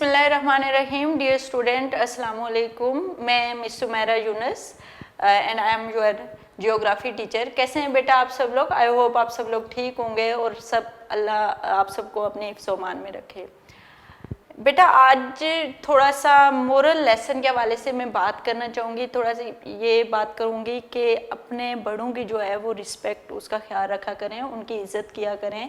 बिस्मिल्लाहिर्रहमानिर्रहीम। Dear student, अस्सलाम वालेकुम। मैं miss Sumaira Yunus and I am your geography teacher. कैसे हैं बेटा आप सब लोग? आई होप आप सब लोग ठीक होंगे और सब अल्लाह आप सबको अपने हिफ्ज़-ओ-मान में रखे। बेटा आज थोड़ा सा मोरल लेसन के हवाले से मैं बात करना चाहूँगी। थोड़ा सा ये बात करूँगी कि अपने बड़ों की जो है वो रिस्पेक्ट, उसका ख्याल रखा करें, उनकी इज़्ज़त किया करें।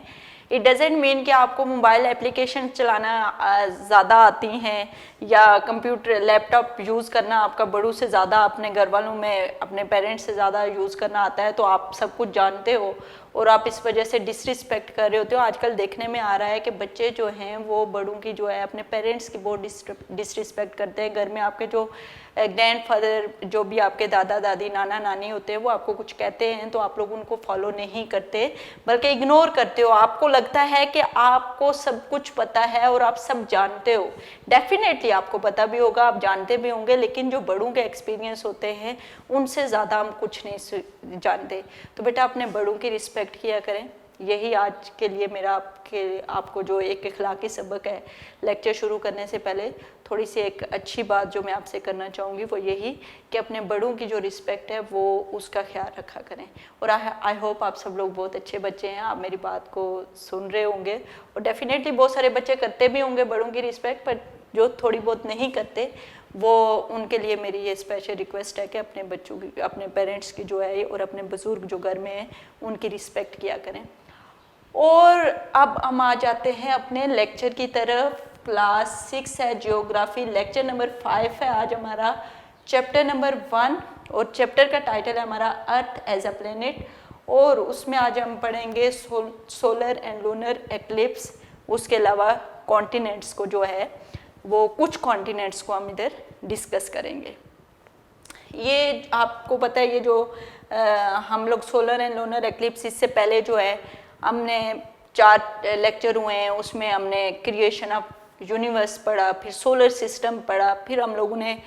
इट डजेंट मीन कि आपको मोबाइल एप्लीकेशन चलाना ज़्यादा आती हैं या कंप्यूटर लैपटॉप यूज़ करना आपका बड़ों से ज़्यादा, अपने घर वालों में अपने पेरेंट्स से ज़्यादा यूज़ करना आता है तो आप सब कुछ जानते हो और आप इस वजह से डिसरिस्पेक्ट कर रहे होते हो। आजकल देखने में आ रहा है कि बच्चे जो हैं वो बड़ों की जो है अपने पेरेंट्स की बहुत डिसरिस्पेक्ट करते हैं। घर में आपके जो ग्रैंडफादर, जो भी आपके दादा दादी नाना नानी होते हैं, वो आपको कुछ कहते हैं तो आप लोग उनको फॉलो नहीं करते बल्कि इग्नोर करते हो। आपको लगता है कि आपको सब कुछ पता है और आप सब जानते हो। डेफिनेटली आपको पता भी होगा, आप जानते भी होंगे, लेकिन जो बड़ों के एक्सपीरियंस होते हैं उनसे ज़्यादा हम कुछ नहीं जानते। तो बेटा अपने बड़ों की रिस्पेक्ट किया करें। यही आज के लिए मेरा आपको जो एक इखलाकी सबक है, लेक्चर शुरू करने से पहले थोड़ी सी एक अच्छी बात जो मैं आपसे करना चाहूँगी वो यही कि अपने बड़ों की जो रिस्पेक्ट है वो उसका ख्याल रखा करें। और आई होप आप सब लोग बहुत अच्छे बच्चे हैं, आप मेरी बात को सुन रहे होंगे और डेफिनेटली बहुत सारे बच्चे करते भी होंगे बड़ों की रिस्पेक्ट, पर जो थोड़ी बहुत नहीं करते वो उनके लिए मेरी ये स्पेशल रिक्वेस्ट है कि अपने बच्चों की, अपने पेरेंट्स की जो है और अपने बुज़ुर्ग जो घर में हैं उनकी रिस्पेक्ट किया करें। और अब हम आ जाते हैं अपने लेक्चर की तरफ। क्लास 6 है जियोग्राफी, लेक्चर नंबर 5 है आज हमारा, चैप्टर नंबर 1 और चैप्टर का टाइटल है हमारा अर्थ एज अ प्लेनेट। और उसमें आज हम पढ़ेंगे सोलर एंड लूनर एक्लिप्स। उसके अलावा कॉन्टिनेंट्स को जो है वो कुछ कॉन्टिनेंट्स को हम इधर डिस्कस करेंगे। ये आपको पता है, ये जो हम लोग सोलर एंड लूनर एक्लिप्स, इससे पहले जो है हमने 4 लेक्चर हुए हैं, उसमें हमने क्रिएशन ऑफ यूनिवर्स पढ़ा, फिर सोलर सिस्टम पढ़ा, फिर हम लोगों ने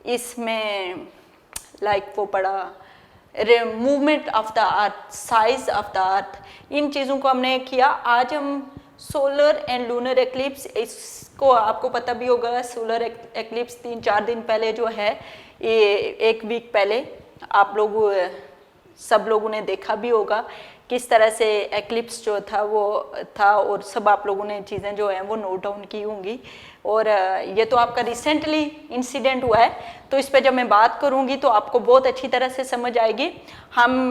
इसमें वो पढ़ा movement of the earth, size of the earth, इन चीज़ों को हमने किया। आज हम सोलर एंड लूनर एक्लिप्स, इसको आपको पता भी होगा, सोलर एक्लिप्स 3-4 दिन पहले जो है, ये 1 वीक पहले आप लोग सब लोगों ने देखा भी होगा किस तरह से एक्लिप्स जो था वो था, और सब आप लोगों ने चीज़ें जो हैं वो नोट डाउन की होंगी। और ये तो आपका रिसेंटली इंसिडेंट हुआ है, तो इस पर जब मैं बात करूँगी तो आपको बहुत अच्छी तरह से समझ आएगी। हम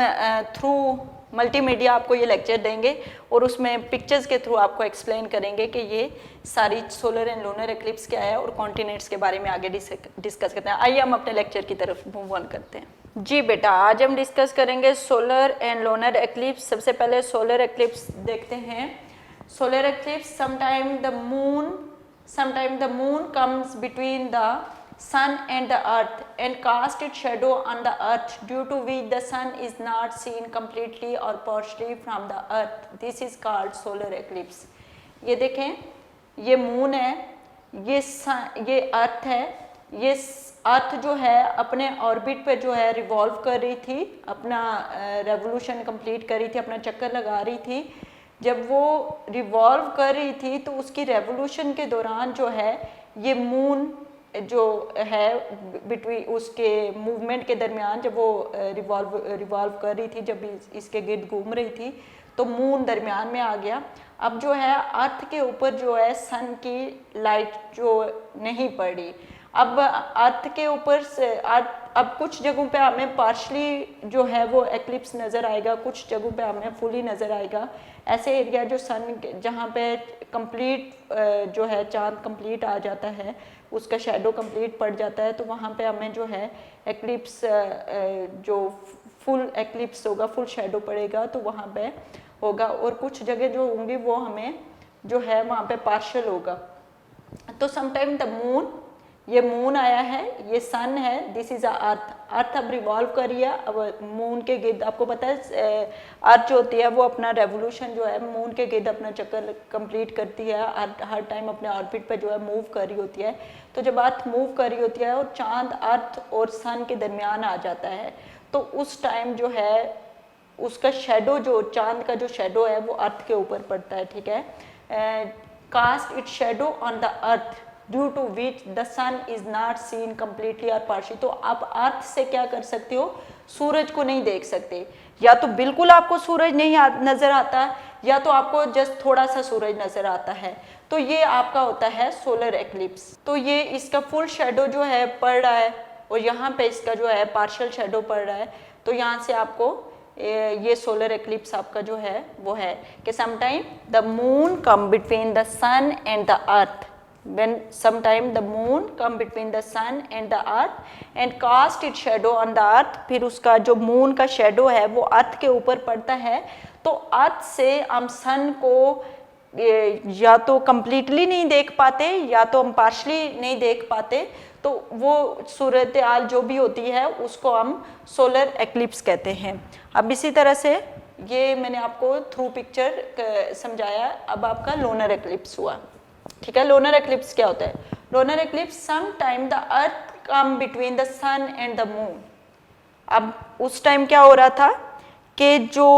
थ्रू मल्टीमीडिया आपको ये लेक्चर देंगे और उसमें पिक्चर्स के थ्रू आपको एक्सप्लेन करेंगे कि ये सारी सोलर एंड लूनर एक्लिप्स क्या है और कॉन्टिनेंट्स के बारे में आगे डिस्कस करते हैं। आइए हम अपने लेक्चर की तरफ मूव ऑन करते हैं। जी बेटा, आज हम डिस्कस करेंगे सोलर एंड लूनर एक्लिप्स। सबसे पहले सोलर एक्लिप्स देखते हैं। Solar eclipse, sometime the moon comes between the sun and the earth and cast its shadow on the earth, due to which the sun is not seen completely or partially from the earth. This is called solar eclipse. ये देखें, ये moon है, ये अर्थ है। ये अर्थ जो है अपने ऑर्बिट पे जो है रिवॉल्व कर रही थी, अपना रेवोल्यूशन कंप्लीट कर रही थी, अपना चक्कर लगा रही थी। जब वो रिवॉल्व कर रही थी तो उसकी रेवोल्यूशन के दौरान जो है ये मून जो है बिटवीन उसके मूवमेंट के दरमियान, जब वो रिवॉल्व कर रही थी, जब इसके गिर्द घूम रही थी तो मून दरमियान में आ गया। अब जो है अर्थ के ऊपर जो है सन की लाइट जो नहीं पड़ रही। अब अर्थ के ऊपर से अब कुछ जगहों पे हमें पार्शली जो है वो एक्लिप्स नज़र आएगा, कुछ जगहों पे हमें फुली नज़र आएगा। ऐसे एरिया जो सन जहाँ पे कंप्लीट जो है चांद कंप्लीट आ जाता है, उसका शैडो कंप्लीट पड़ जाता है, तो वहाँ पे हमें जो है एक्लिप्स जो फुल एक्लिप्स होगा, फुल शैडो पड़ेगा तो वहाँ पे होगा। और कुछ जगह जो होंगी वो हमें जो है वहाँ पे पार्शल होगा। तो समटाइम द मून, ये मून आया है, ये सन है, दिस इज अर्थ अब रिवॉल्व कर रही है। अब मून के गिर्द, आपको पता है अर्थ जो होती है वो अपना रेवोल्यूशन जो है मून के गिर्द अपना चक्कर कंप्लीट करती है, हर टाइम अपने ऑर्बिट पे जो है मूव कर रही होती है। तो जब अर्थ मूव कर रही होती है और चांद अर्थ और सन के दरमियान आ जाता है तो उस टाइम जो है उसका शेडो, जो चांद का जो शेडो है वो अर्थ के ऊपर पड़ता है, ठीक है। Cast it shadow on the earth, due to which the sun is not seen completely और पार्शियली। तो आप अर्थ से क्या कर सकते हो, सूरज को नहीं देख सकते, या तो बिल्कुल आपको सूरज नहीं नजर आता, या तो आपको जस्ट थोड़ा सा सूरज नजर आता है। तो ये आपका होता है सोलर एक्लिप्स। तो ये इसका फुल शेडो जो है पड़ रहा है, और यहाँ पे इसका जो है पार्शियल शेडो पड़ रहा है। तो यहाँ से आपको ये सोलर एक्लिप्स आपका जो है वो है कि sometime the moon come between the sun and the earth, when sometime the moon come between the sun and the earth and cast its shadow on the earth। फिर उसका जो मून का शेडो है वो अर्थ के ऊपर पड़ता है। तो अर्थ से हम सन को या तो कंप्लीटली नहीं देख पाते, या तो हम पार्शली नहीं देख पाते। तो वो सूरत हाल जो भी होती है उसको हम सोलर एक्लिप्स कहते हैं। अब इसी तरह से ये मैंने आपको थ्रू पिक्चर समझाया। अब आपका लोनर एक्लिप्स हुआ, ठीक है। लोनर एक्लिप्स क्या होता है? Lunar eclipse some time the earth come between the sun and the moon. अब उस टाइम क्या हो रहा था कि जो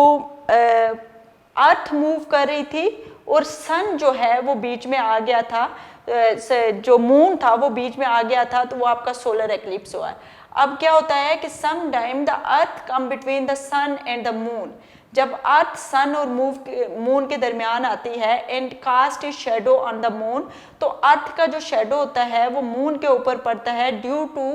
अर्थ मूव कर रही थी और सन जो है वो बीच में आ गया था, जो मून था वो बीच में आ गया था, तो वो आपका सोलर एक्लिप्स हुआ। अब क्या होता है कि some time the earth come between the sun and the moon. जब अर्थ सन और मून के दरमियान आती है and cast is shadow on the moon, तो अर्थ का जो शेडो होता है वो मून के ऊपर पड़ता है, due to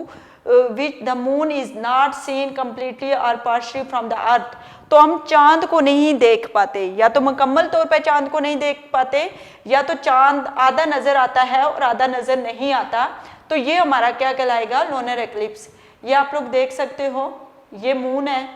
which the moon is not seen completely और पार्शियली फ्रॉम द अर्थ। तो हम चांद को नहीं देख पाते, या तो मुकम्मल तौर पे चांद को नहीं देख पाते, या तो चांद आधा नजर आता है और आधा नजर नहीं आता। तो ये हमारा क्या कहलाएगा? Lunar eclipse. ये आप लोग देख सकते हो, ये मून है,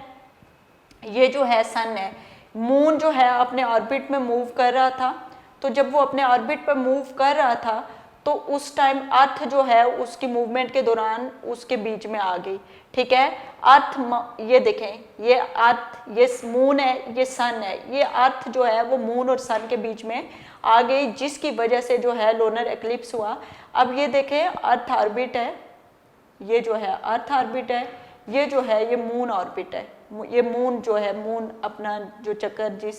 ये जो है सन है। मून जो है अपने ऑर्बिट में मूव कर रहा था, तो जब वो अपने ऑर्बिट पर मूव कर रहा था तो उस टाइम अर्थ जो है उसकी मूवमेंट के दौरान उसके बीच में आ गई, ठीक है। अर्थ, ये देखें, ये अर्थ, ये मून है, ये सन है, ये अर्थ जो है वो मून और सन के बीच में आ गई, जिसकी वजह से जो है लोनर एक्लिप्स हुआ। अब ये देखें, अर्थ ऑर्बिट है, ये जो है अर्थ ऑर्बिट है, ये जो है ये मून ऑर्बिट है। ये मून जो है, मून अपना जो चक्कर जिस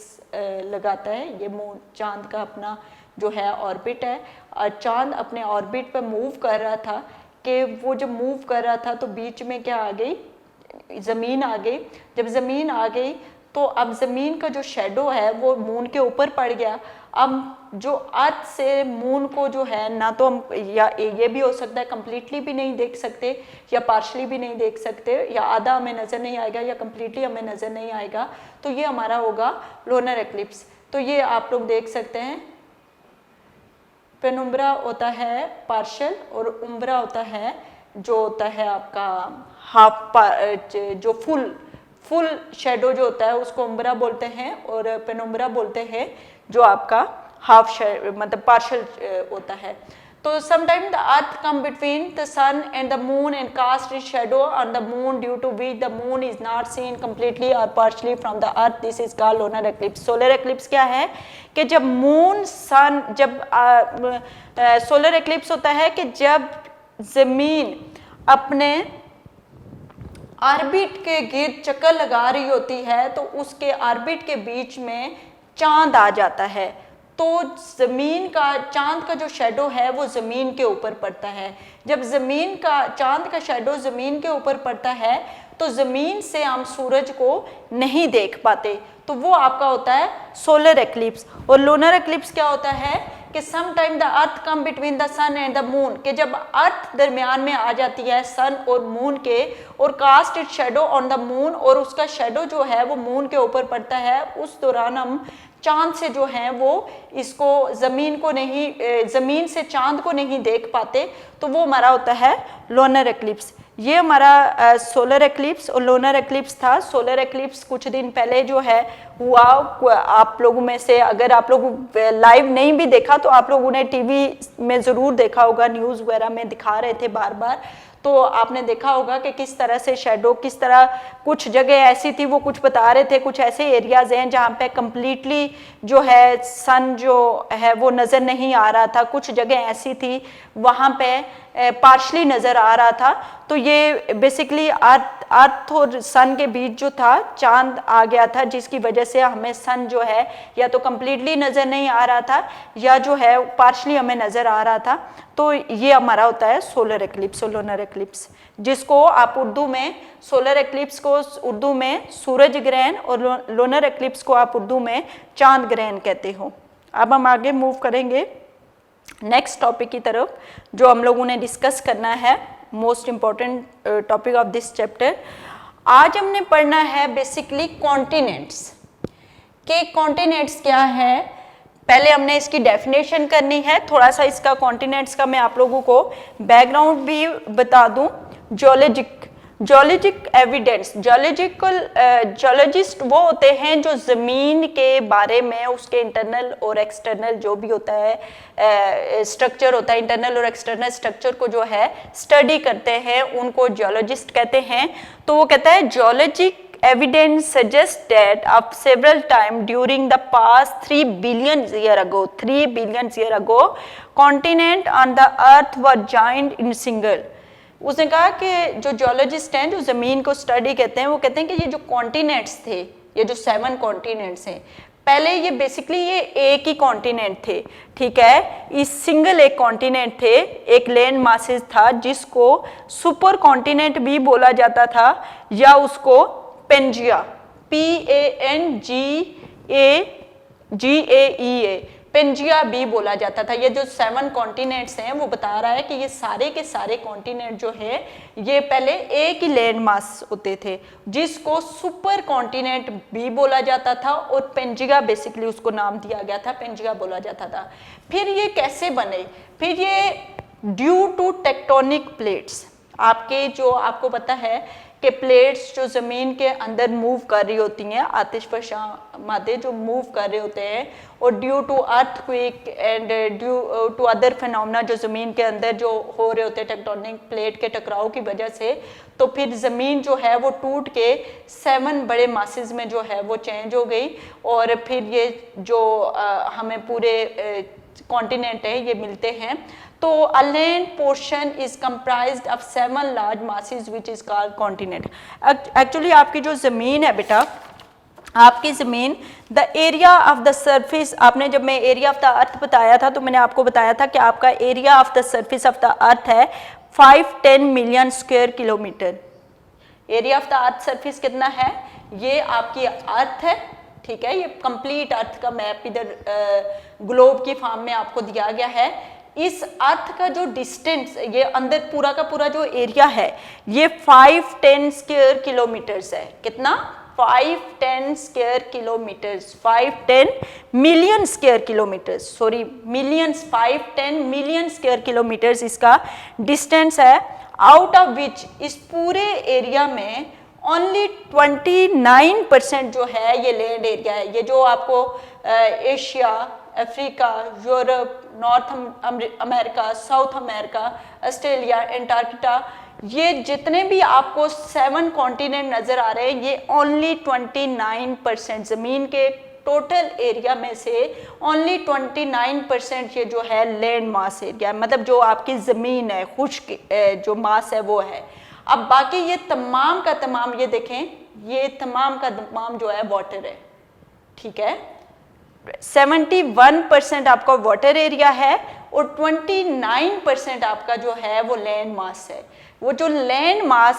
लगाता है, ये मून चांद का अपना जो है ऑर्बिट है। और चांद अपने ऑर्बिट पर मूव कर रहा था कि वो जब मूव कर रहा था तो बीच में क्या आ गई? ज़मीन आ गई। जब ज़मीन आ गई तो अब ज़मीन का जो शेडो है वो मून के ऊपर पड़ गया। अब जो अर्थ से मून को जो है ना, तो हम या ये भी हो सकता है कंप्लीटली भी नहीं देख सकते, या पार्शली भी नहीं देख सकते, या आधा हमें नज़र नहीं आएगा, या कंप्लीटली हमें नज़र नहीं आएगा। तो ये हमारा होगा लोनर एक्लिप्स। तो ये आप लोग देख सकते हैं, पेनुम्ब्रा होता है पार्शल, और उम्ब्रा होता है जो होता है आपका हाफ, जो फुल शेडो जो होता है उसको उम्ब्रा बोलते हैं, और पेनुम्ब्रा बोलते हैं जो आपका हाफ मतलब पार्शल होता है। तो sometime the earth come between the sun and the moon and cast is shadow on the moon, due to which the moon is not seen completely और partially from the earth. This is called lunar eclipse. Solar eclipse क्या है कि जब moon sun, जब solar eclipse होता है कि जब जमीन अपने ऑर्बिट के गिर्द चक्कर लगा रही होती है, तो उसके ऑर्बिट के बीच में चांद आ जाता है। तो ज़मीन का, चांद का जो शेडो है वो ज़मीन के ऊपर पड़ता है। जब ज़मीन का, चांद का शेडो ज़मीन के ऊपर पड़ता है तो ज़मीन से हम सूरज को नहीं देख पाते, तो वो आपका होता है सोलर एक्लिप्स। और लोनर एक्लिप्स क्या होता है कि some time the earth come between the sun and the moon, कि जब अर्थ दरमियान में आ जाती है सन और मून के, और cast it shadow on the moon, और उसका शेडो जो है वो मून के ऊपर पड़ता है, उस दौरान हम चांद से जो है वो इसको ज़मीन को नहीं, ज़मीन से चांद को नहीं देख पाते, तो वो हमारा होता है लोनर एक्लिप्स। ये हमारा सोलर एक्लिप्स और लोनर एक्लिप्स था। सोलर एक्लिप्स कुछ दिन पहले जो है हुआ, आप लोगों में से अगर आप लोग लाइव नहीं भी देखा तो आप लोगों ने टीवी में ज़रूर देखा होगा, न्यूज़ वगैरह में दिखा रहे थे बार बार, तो आपने देखा होगा कि किस तरह से शेडो, किस तरह कुछ जगह ऐसी थी, वो कुछ बता रहे थे, कुछ ऐसे एरियाज हैं जहाँ पे कम्प्लीटली जो है सन जो है वो नज़र नहीं आ रहा था, कुछ जगह ऐसी थी वहाँ पे पार्शली नज़र आ रहा था। तो ये बेसिकली अर्थ और सन के बीच जो था चांद आ गया था, जिसकी वजह से हमें सन जो है या तो कम्प्लीटली नज़र नहीं आ रहा था या जो है पार्शली हमें नज़र आ रहा था। तो ये हमारा होता है सोलर एक्लिप्स और लूनर एक्लिप्स, जिसको आप उर्दू में सोलर एक्लिप्स को उर्दू में सूरज ग्रहण और लूनर एक्लिप्स को आप उर्दू में चांद ग्रहण कहते हो। अब हम आगे मूव करेंगे नेक्स्ट टॉपिक की तरफ, जो हम लोगों ने डिस्कस करना है, most important topic of this chapter. आज हमने पढ़ना है बेसिकली कॉन्टिनेंट्स के कॉन्टिनेंट्स क्या है। पहले हमने इसकी डेफिनेशन करनी है, थोड़ा सा इसका कॉन्टिनेंट्स का मैं आप लोगों को बैकग्राउंड भी बता दूं। जियोलॉजिक एविडेंस, जियोलॉजिस्ट वो होते हैं जो ज़मीन के बारे में उसके इंटरनल और एक्सटर्नल जो भी होता है स्ट्रक्चर होता है, इंटरनल और एक्सटर्नल स्ट्रक्चर को जो है स्टडी करते हैं, उनको जियोलॉजिस्ट कहते हैं। तो वो कहता है geologic evidence suggests that of several time during the past 3 billion year ago continent on the earth were joined in single। उसने कहा कि जो जियोलॉजिस्ट हैं जो ज़मीन को स्टडी कहते हैं, वो कहते हैं कि ये जो कॉन्टिनेंट्स थे, ये जो 7 कॉन्टिनेंट्स हैं, पहले ये बेसिकली ये एक ही कॉन्टिनेंट थे, ठीक है, इस सिंगल एक कॉन्टिनेंट थे, एक लैंड मासेस था जिसको सुपर कॉन्टिनेंट भी बोला जाता था या उसको पेंजिया, PANGAEA पेंजिया भी बोला जाता था। ये जो 7 कॉन्टिनेंट्स हैं वो बता रहा है कि ये सारे के सारे कॉन्टिनेंट जो है ये पहले एक ही लैंड मास होते थे, जिसको सुपर कॉन्टिनेंट भी बोला जाता था और पेंजिया बेसिकली उसको नाम दिया गया था, पेंजिया बोला जाता था। फिर ये कैसे बने? फिर ये ड्यू टू टेक्टोनिक प्लेट्स, आपके जो आपको पता है कि प्लेट्स जो ज़मीन के अंदर मूव कर रही होती हैं, आतिशफशा मादे जो मूव कर रहे होते हैं, और due to earthquake and due to other phenomena जो ज़मीन के अंदर जो हो रहे होते हैं टेक्टोनिक प्लेट के टकराव की वजह से, तो फिर ज़मीन जो है वो टूट के 7 बड़े मासेस में जो है वो चेंज हो गई, और फिर ये जो हमें पूरे कॉन्टिनेंट है ये मिलते हैं। तो a land portion is comprised of 7 large masses which is called continent। Actually आपकी जो ज़मीन है बेटा, आपकी ज़मीन the area of the surface, आपने जब मैं एरिया ऑफ द अर्थ बताया था तो मैंने आपको बताया था कि आपका area of the surface of the अर्थ है 510 million square kilometre. Area of the earth surface कितना है? ये आपकी अर्थ है, ठीक है, ये कंप्लीट अर्थ का मैप इधर ग्लोब की फॉर्म में आपको दिया गया है। इस अर्थ का जो डिस्टेंस, ये अंदर पूरा का पूरा जो एरिया है ये 510 स्क्वायर किलोमीटर्स है। कितना? 510 square kilometres, 510 million square kilometres, sorry millions, 510 million square kilometres इसका डिस्टेंस है। आउट ऑफ विच इस पूरे एरिया में ओनली 29% जो है ये लैंड एरिया है। ये जो आपको Asia, Africa, Europe, north America, south America, Australia, Antarctica, ये जितने भी आपको 7 कॉन्टिनेंट नज़र आ रहे हैं, ये ओनली 29% ज़मीन के टोटल एरिया में से ओनली 29% ये जो है लैंड मास एरिया, मतलब जो आपकी ज़मीन है, खुश्क जो मास है वो है। अब बाकी ये तमाम का तमाम, ये देखें, ये तमाम का तमाम जो है वाटर है, ठीक है, 71% आपका वाटर एरिया है और 29% आपका जो है वो लैंड मास है। वो जो लैंड मास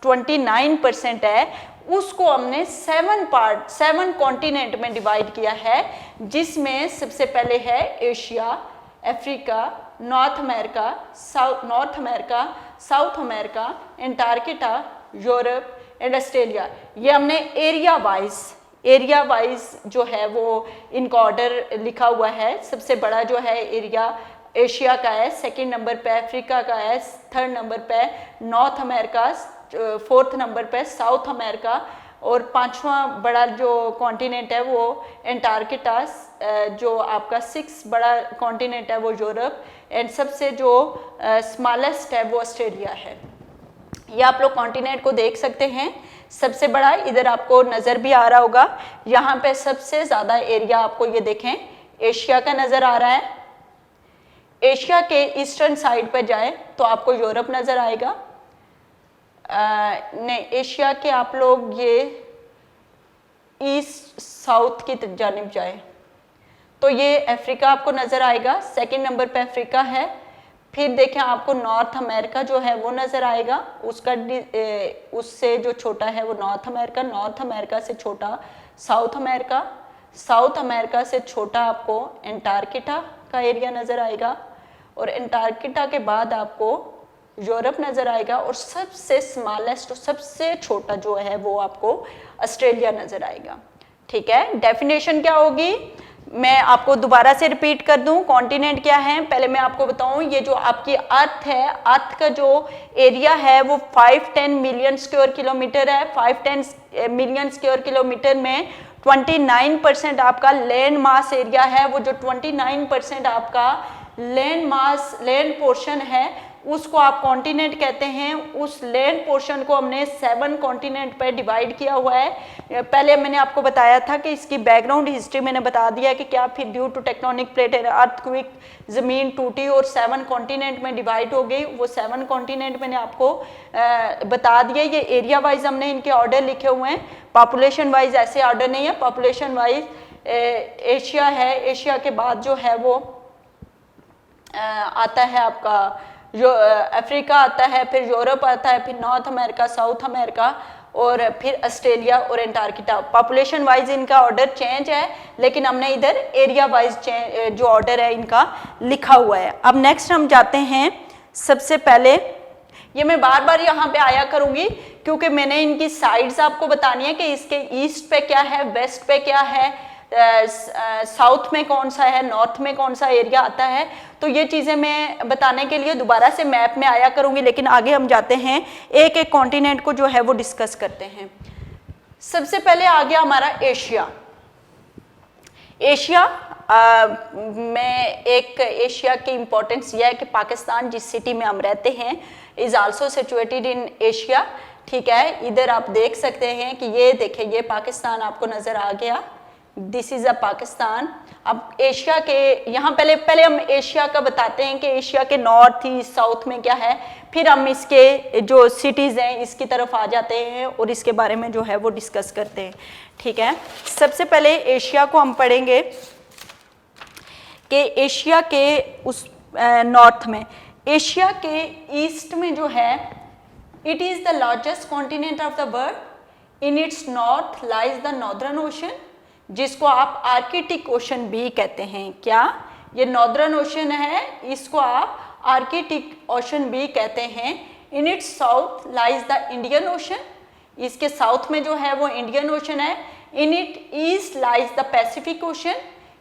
29% है उसको हमने 7 कॉन्टिनेंट में डिवाइड किया है, जिसमें सबसे पहले है Asia, Africa, north America, south America, Antarctica, Europe and Australia. ये हमने एरिया वाइज जो है वो इनका ऑर्डर लिखा हुआ है। सबसे बड़ा जो है एरिया एशिया का है, सेकंड नंबर पे अफ्रीका का है, थर्ड नंबर पे नॉर्थ अमेरिका, फोर्थ नंबर पे साउथ अमेरिका, और 5वां बड़ा जो कॉन्टिनेंट है वो एंटार्क्टिका, जो आपका 6 बड़ा कॉन्टिनेंट है वो यूरोप, एंड सबसे जो स्मॉलेस्ट है वो ऑस्ट्रेलिया है। ये आप लोग कॉन्टिनेंट को देख सकते हैं। सबसे बड़ा इधर आपको नज़र भी आ रहा होगा, यहाँ पे सबसे ज़्यादा एरिया आपको ये देखें एशिया का नज़र आ रहा है। एशिया के ईस्टर्न साइड पर जाएं तो आपको यूरोप नज़र आएगा। नहीं, एशिया के आप लोग ये ईस्ट साउथ की जानिब जाएं तो ये अफ्रीका आपको नज़र आएगा, सेकंड नंबर पे अफ्रीका है। फिर देखें आपको नॉर्थ अमेरिका जो है वो नज़र आएगा, उसका उससे जो छोटा है वो नॉर्थ अमेरिका, नॉर्थ अमेरिका से छोटा साउथ अमेरिका, साउथ अमेरिका से छोटा आपको एंटार्क्टिका का एरिया नज़र आएगा, और एंटार्क्टिका के बाद आपको यूरोप नज़र आएगा, और सबसे स्मॉलेस्ट और सबसे छोटा जो है वो आपको ऑस्ट्रेलिया नज़र आएगा। ठीक है, डेफिनेशन क्या होगी मैं आपको दोबारा से रिपीट कर दूं। कॉन्टिनेंट क्या है, पहले मैं आपको बताऊं, ये जो आपकी अर्थ है, अर्थ का जो एरिया है वो 510 मिलियन स्क्वायर किलोमीटर है। 510 मिलियन स्क्वायर किलोमीटर में 29% आपका लैंड मास एरिया है। वो जो 29% आपका लैंड मास, लैंड पोर्शन है, उसको आप कॉन्टिनेंट कहते हैं। उस लैंड पोर्शन को हमने 7 कॉन्टिनेंट पे डिवाइड किया हुआ है। पहले मैंने आपको बताया था कि इसकी बैकग्राउंड हिस्ट्री मैंने बता दिया कि क्या, फिर due to tectonic plate earthquake ज़मीन टूटी और 7 कॉन्टिनेंट में डिवाइड हो गई। वो 7 कॉन्टिनेंट मैंने आपको बता दिया। ये एरिया वाइज हमने इनके ऑर्डर लिखे हुए हैं, पॉपुलेशन वाइज ऐसे ऑर्डर नहीं है। पॉपुलेशन वाइज एशिया है, एशिया के बाद जो है वो आता है आपका अफ्रीका आता है, फिर यूरोप आता है, फिर नॉर्थ अमेरिका, साउथ अमेरिका, और फिर ऑस्ट्रेलिया और एंटार्क्टिका। पॉपुलेशन वाइज इनका ऑर्डर चेंज है, लेकिन हमने इधर एरिया वाइज जो ऑर्डर है इनका लिखा हुआ है। अब नेक्स्ट हम जाते हैं, सबसे पहले ये मैं बार बार यहाँ पे आया करूँगी क्योंकि मैंने इनकी साइड्स आपको बतानी है कि इसके ईस्ट पे क्या है, वेस्ट पे क्या है, साउथ में कौन सा है, नॉर्थ में कौन सा एरिया आता है। तो ये चीज़ें मैं बताने के लिए दोबारा से मैप में आया करूँगी, लेकिन आगे हम जाते हैं, एक एक कॉन्टिनेंट को जो है वो डिस्कस करते हैं। सबसे पहले आ गया हमारा एशिया। एशिया में एक एशिया की इम्पोर्टेंस यह है कि पाकिस्तान जिस सिटी में हम रहते हैं is also situated in Asia. ठीक है, इधर आप देख सकते हैं कि ये देखें, ये पाकिस्तान आपको नज़र आ गया, दिस इज़ अ पाकिस्तान। अब एशिया के यहाँ पहले हम एशिया का बताते हैं कि एशिया के नॉर्थ ईस्ट साउथ में क्या है, फिर हम इसके जो सिटीज़ हैं इसकी तरफ आ जाते हैं और इसके बारे में जो है वो डिस्कस करते हैं। ठीक है, सबसे पहले एशिया को हम पढ़ेंगे कि एशिया के उस नॉर्थ में, एशिया के ईस्ट में जो है, it is the largest continent of the world. In its north lies the northern ocean, जिसको आप आर्कटिक ओशन भी कहते हैं। क्या, ये नॉर्दर्न ओशन है, इसको आप आर्कटिक ओशन भी कहते हैं। In its south lies the Indian Ocean, इसके साउथ में जो है वो इंडियन ओशन है। In it east lies the Pacific Ocean,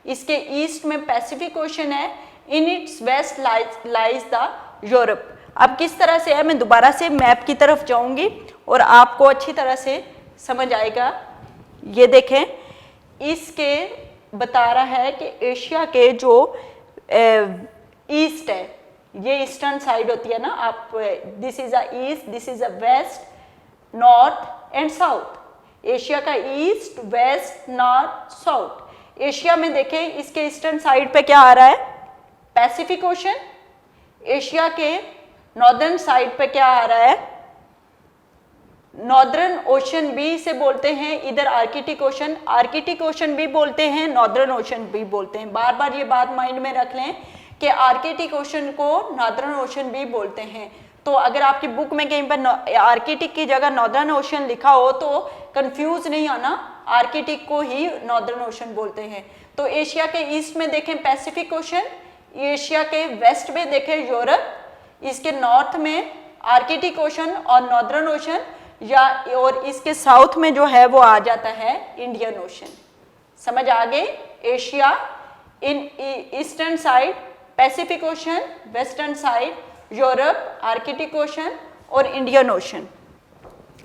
इसके ईस्ट में पैसिफिक ओशन है। In its west lies the Europe. अब किस तरह से है, मैं दोबारा से मैप की तरफ जाऊंगी और आपको अच्छी तरह से समझ आएगा। ये देखें, इसके बता रहा है कि एशिया के जो ईस्ट है, ये ईस्टर्न साइड होती है ना, आप this is a east, this is a west, north and south. Asia का east, west, north, south. Asia में देखें, इसके ईस्टर्न साइड पे क्या आ रहा है, पैसिफिक ओशन। एशिया के नॉर्दर्न साइड पे क्या आ रहा है, नॉर्दर्न ओशन भी इसे बोलते हैं, इधर आर्कटिक ओशन, आर्कटिक ओशन भी बोलते हैं, नॉर्दर्न ओशन भी बोलते हैं। बार बार ये बात माइंड में रख लें कि आर्कटिक ओशन को नॉर्दर्न ओशन भी बोलते हैं। तो अगर आपकी बुक में कहीं पर आर्कटिक की जगह नॉर्दर्न ओशन लिखा हो तो कंफ्यूज नहीं होना, आर्कटिक को ही नॉर्दर्न ओशन बोलते हैं। तो एशिया के ईस्ट में देखें पैसिफिक ओशन, एशिया के वेस्ट में देखें यूरोप, इसके नॉर्थ में आर्कटिक ओशन और नॉर्दर्न ओशन, या और इसके साउथ में जो है वो आ जाता है इंडियन ओशन। समझ आ गई, Asia in eastern side Pacific ocean, western side Europe, Arctic ocean और इंडियन ओशन।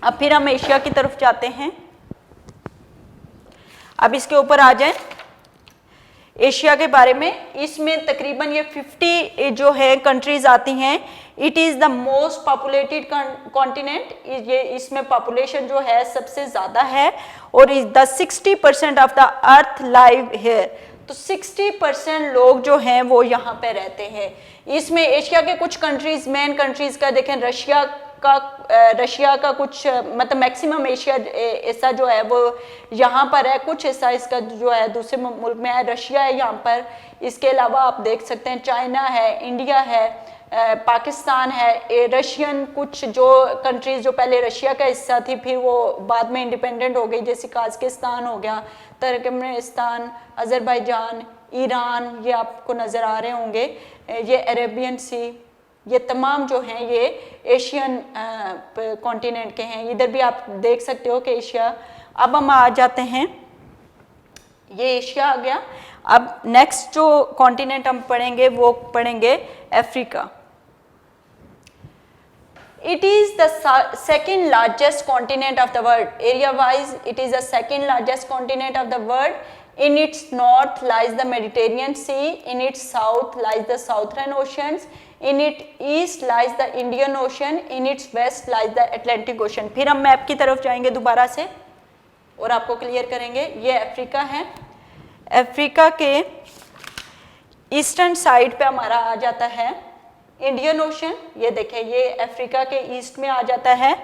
अब फिर हम एशिया की तरफ जाते हैं। अब इसके ऊपर आ जाए एशिया के बारे में, इसमें तकरीबन ये 50 जो है कंट्रीज आती हैं। It is the most populated continent, ये इसमें पॉपुलेशन जो है सबसे ज़्यादा है, और the 60% of the earth live here. तो 60% लोग जो हैं वो यहाँ पे रहते हैं। इसमें एशिया के कुछ कंट्रीज, मेन कंट्रीज का देखें, रशिया का कुछ मतलब मैक्सिमम एशिया हिस्सा जो है वो यहाँ पर है, कुछ हिस्सा इसका जो है दूसरे मुल्क में है, रशिया है यहाँ पर। इसके अलावा आप देख सकते हैं चाइना है, इंडिया है, पाकिस्तान है, रशियन कुछ जो कंट्रीज जो पहले रशिया का हिस्सा थी फिर वो बाद में इंडिपेंडेंट हो गई, जैसे काज़किस्तान हो गया, तुर्कमेनिस्तान, अज़रबैजान, ईरान, ये आपको नज़र आ रहे होंगे, ये अरेबियन सी, ये तमाम जो हैं ये एशियन कॉन्टिनेंट के हैं। इधर भी आप देख सकते हो कि एशिया। अब हम आ जाते हैं, ये एशिया आ गया। अब नेक्स्ट जो कॉन्टिनेंट हम पढ़ेंगे वो पढ़ेंगे Africa. It is the second largest continent of the world. Area wise, it is the second largest continent of the world. In its north lies the Mediterranean Sea. In its south lies the Southern Oceans. In its east lies the Indian Ocean. In its west lies the Atlantic Ocean. फिर हम map की तरफ जाएंगे दोबारा से और आपको clear करेंगे। ये अफ्रीका है। अफ्रीका के ईस्टर्न साइड पे हमारा आ जाता है इंडियन ओशन। ये देखें, ये अफ्रीका के ईस्ट में आ जाता है।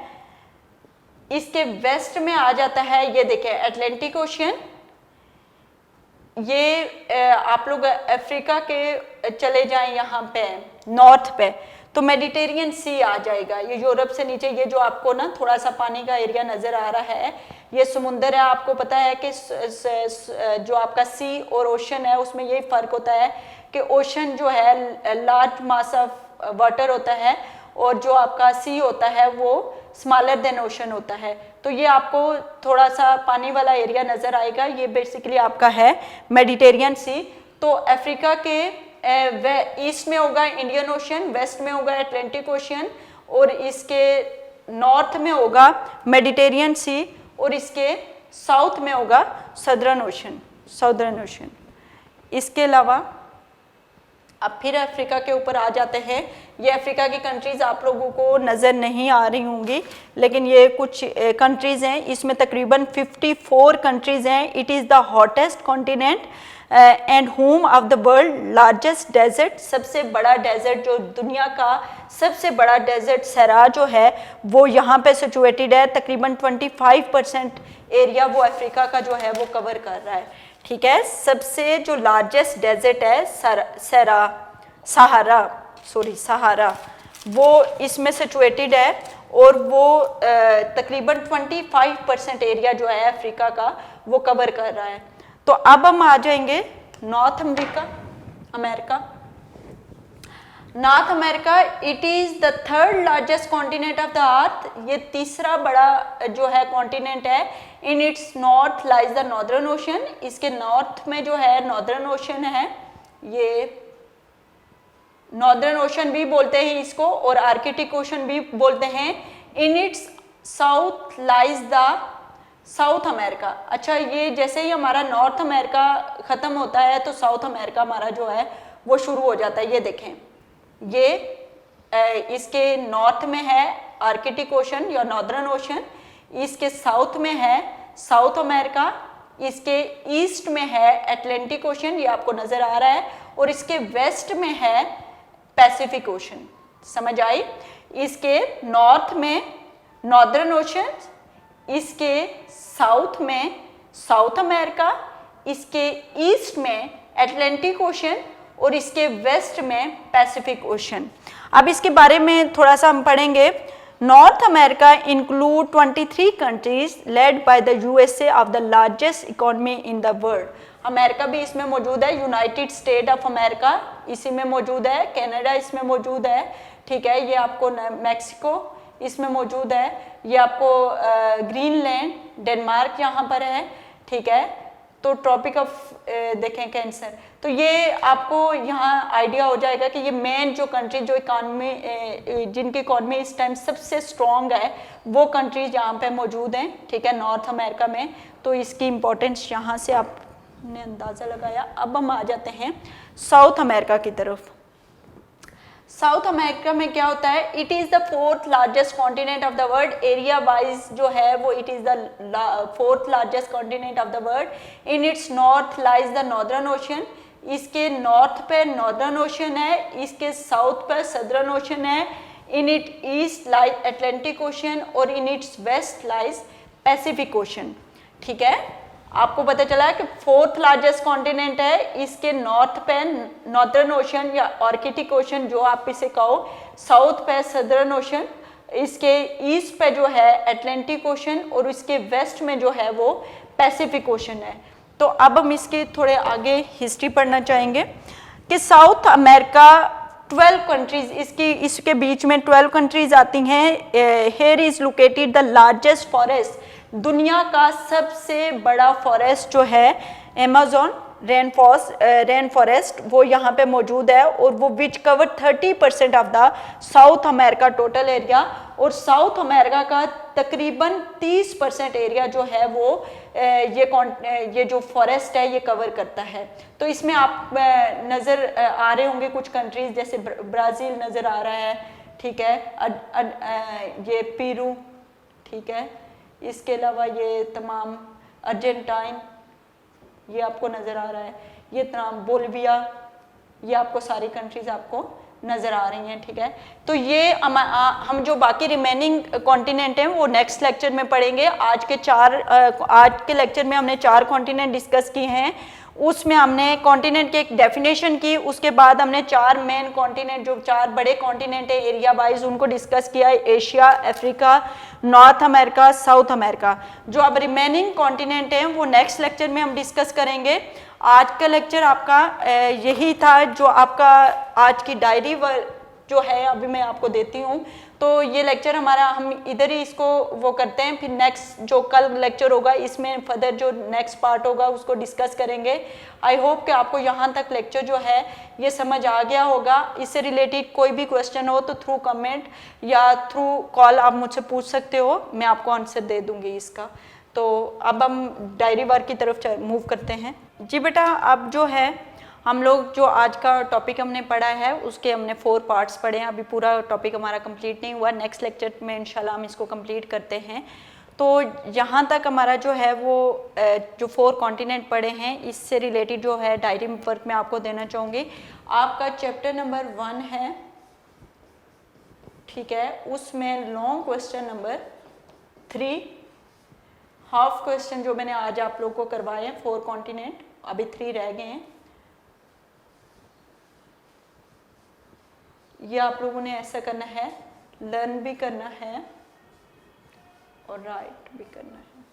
इसके वेस्ट में आ जाता है, ये देखें, अटलांटिक ओशन। ये आप लोग अफ्रीका के चले जाएं यहाँ पे नॉर्थ पे तो मेडिटेरियन सी आ जाएगा। ये यूरोप से नीचे, ये जो आपको ना थोड़ा सा पानी का एरिया नज़र आ रहा है, ये समुंदर है। आपको पता है कि जो आपका सी और ओशन है उसमें यही फ़र्क होता है कि ओशन जो है लार्ज मास ऑफ वाटर होता है और जो आपका सी होता है वो स्मॉलर देन ओशन होता है। तो ये आपको थोड़ा सा पानी वाला एरिया नज़र आएगा, ये बेसिकली आपका है मेडिटेरियन सी। तो अफ्रीका के ईस्ट में होगा इंडियन ओशन, वेस्ट में होगा अटलांटिक ओशन और इसके नॉर्थ में होगा मेडिटेरियन सी और इसके साउथ में होगा सदर्न ओशन। इसके अलावा अब फिर अफ्रीका के ऊपर आ जाते हैं। ये अफ्रीका की कंट्रीज़ आप लोगों को नज़र नहीं आ रही होंगी, लेकिन ये कुछ कंट्रीज़ हैं, इसमें तकरीबन 54 कंट्रीज़ हैं। It is the hottest continent and home of the world largest desert. सबसे बड़ा डेजर्ट, जो दुनिया का सबसे बड़ा डेजर्ट सहारा जो है वो यहाँ पे सिचुएटेड है। तकरीबन 25% एरिया वो अफ्रीका का जो है वो कवर कर रहा है। ठीक है, सबसे जो लार्जेस्ट डेजर्ट है सहारा, वो इसमें सिचुएटेड है और वो तकरीबन 25% एरिया जो है अफ्रीका का वो कवर कर रहा है। तो अब हम आ जाएंगे north America. It is the third largest continent of the अर्थ। ये तीसरा बड़ा जो है कॉन्टिनेंट है। In its north lies the northern ocean. इसके नॉर्थ में जो है नॉर्दर्न ओशन है, ये नॉर्दर्न ओशन भी बोलते हैं इसको और आर्कटिक ओशन भी बोलते हैं। In its south lies the South America. अच्छा, ये जैसे ही हमारा नॉर्थ अमेरिका ख़त्म होता है तो साउथ अमेरिका हमारा जो है वो शुरू हो जाता है। ये देखें, ये इसके नॉर्थ में है आर्कटिक ओशन या नॉर्दर्न ओशन, इसके साउथ में है साउथ अमेरिका, इसके ईस्ट में है अटलांटिक ओशन, ये आपको नज़र आ रहा है, और इसके वेस्ट में है पैसिफिक ओशन। समझ आई? इसके नॉर्थ में नॉर्दर्न ओशन, इसके साउथ में साउथ अमेरिका, इसके ईस्ट में अटलांटिक ओशन और इसके वेस्ट में पैसिफिक ओशन। अब इसके बारे में थोड़ा सा हम पढ़ेंगे। North America include 23 countries led by the USA of the largest economy in the world. America भी इसमें मौजूद है, यूनाइटेड स्टेट ऑफ अमेरिका इसी में मौजूद है, कनाडा इसमें मौजूद है। ठीक है, ये आपको मैक्सिको इसमें मौजूद है, ये आपको ग्रीनलैंड डेनमार्क यहाँ पर है। ठीक है, तो ट्रॉपिक ऑफ देखें कैंसर। तो ये आपको यहाँ आइडिया हो जाएगा कि ये मेन जो कंट्री जो इकॉनमी जिनकी इकॉनमी इस टाइम सबसे स्ट्रॉन्ग है वो कंट्रीज यहाँ पे मौजूद हैं। ठीक है, नॉर्थ अमेरिका में। तो इसकी इम्पोर्टेंस यहाँ से आपने अंदाज़ा लगाया। अब हम आ जाते हैं साउथ अमेरिका की तरफ। साउथ अमेरिका में क्या होता है, it is the fourth largest continent of the world, area wise जो है वो it is the fourth largest continent of the world. In its north lies the northern ocean, इसके नॉर्थ पे नॉर्दर्न ओशन है, इसके साउथ पे southern ocean है। In it east lies Atlantic ocean और in its west lies Pacific ocean. ठीक है, आपको पता चला है कि फोर्थ लार्जेस्ट कॉन्टिनेंट है, इसके नॉर्थ पे नॉर्दर्न ओशन या आर्कटिक ओशन जो आप इसे कहो, साउथ पे सदर्न ओशन, इसके ईस्ट पे जो है अटलांटिक ओशन और इसके वेस्ट में जो है वो पैसिफिक ओशन है। तो अब हम इसके थोड़े आगे हिस्ट्री पढ़ना चाहेंगे कि साउथ अमेरिका 12 कंट्रीज, इसके बीच में 12 कंट्रीज आती हैं। Here is located the largest forest, दुनिया का सबसे बड़ा फॉरेस्ट जो है अमेज़न रेन फॉरेस्ट वो यहाँ पे मौजूद है, और वो which cover 30% of the South America total area, और साउथ अमेरिका का तकरीबन 30% एरिया जो है वो ये जो फॉरेस्ट है ये कवर करता है। तो इसमें आप नज़र आ रहे होंगे कुछ कंट्रीज, जैसे ब्राज़ील नज़र आ रहा है, ठीक है, ये पेरू, ठीक है, इसके अलावा ये तमाम अर्जेंटाइन ये आपको नज़र आ रहा है, ये तमाम बोलिविया, ये आपको सारी कंट्रीज आपको नज़र आ रही हैं। ठीक है, तो ये हम जो बाकी रिमेनिंग कॉन्टिनेंट हैं वो नेक्स्ट लेक्चर में पढ़ेंगे। आज के लेक्चर में हमने 4 कॉन्टिनेंट डिस्कस किए हैं, उसमें हमने कॉन्टिनेंट की एक डेफिनेशन की, उसके बाद हमने 4 मेन कॉन्टिनेंट, जो 4 बड़े कॉन्टिनेंट है एरिया वाइज, उनको डिस्कस किया, Asia, Africa, north America, south America. जो अब रिमेनिंग कॉन्टिनेंट हैं वो नेक्स्ट लेक्चर में हम डिस्कस करेंगे। आज का लेक्चर आपका यही था, जो आपका आज की डायरी जो है अभी मैं आपको देती हूँ। तो ये लेक्चर हमारा हम इधर ही इसको वो करते हैं, फिर नेक्स्ट जो कल लेक्चर होगा इसमें फर्दर जो नेक्स्ट पार्ट होगा उसको डिस्कस करेंगे। आई होप कि आपको यहाँ तक लेक्चर जो है ये समझ आ गया होगा। इससे रिलेटेड कोई भी क्वेश्चन हो तो थ्रू कमेंट या थ्रू कॉल आप मुझसे पूछ सकते हो, मैं आपको आंसर दे दूँगी इसका। तो अब हम डायरी वर्क की तरफ मूव करते हैं। जी बेटा, अब जो है हम लोग जो आज का टॉपिक हमने पढ़ा है उसके हमने 4 पार्ट्स पढ़े हैं, अभी पूरा टॉपिक हमारा कंप्लीट नहीं हुआ। नेक्स्ट लेक्चर में इंशाल्लाह हम इसको कंप्लीट करते हैं। तो यहाँ तक हमारा जो है वो जो 4 कॉन्टिनेंट पढ़े हैं इससे रिलेटेड जो है डायरी वर्क में आपको देना चाहूँगी। आपका चैप्टर नंबर 1 है, ठीक है, उसमें long question number 3, half question जो मैंने आज आप लोग को करवाए हैं 4 कॉन्टिनेंट, अभी 3 रह गए हैं। ये आप लोगों ने ऐसा करना है, लर्न भी करना है और राइट भी करना है।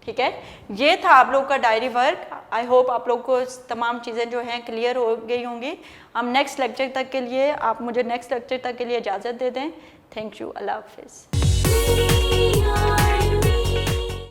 ठीक है, ये था आप लोग का डायरी वर्क। आई होप आप लोग को तमाम चीज़ें जो हैं क्लियर हो गई होंगी। हम नेक्स्ट लेक्चर तक के लिए, आप मुझे नेक्स्ट लेक्चर तक के लिए इजाज़त दे दें। थैंक यू, अल्लाह हाफिज़।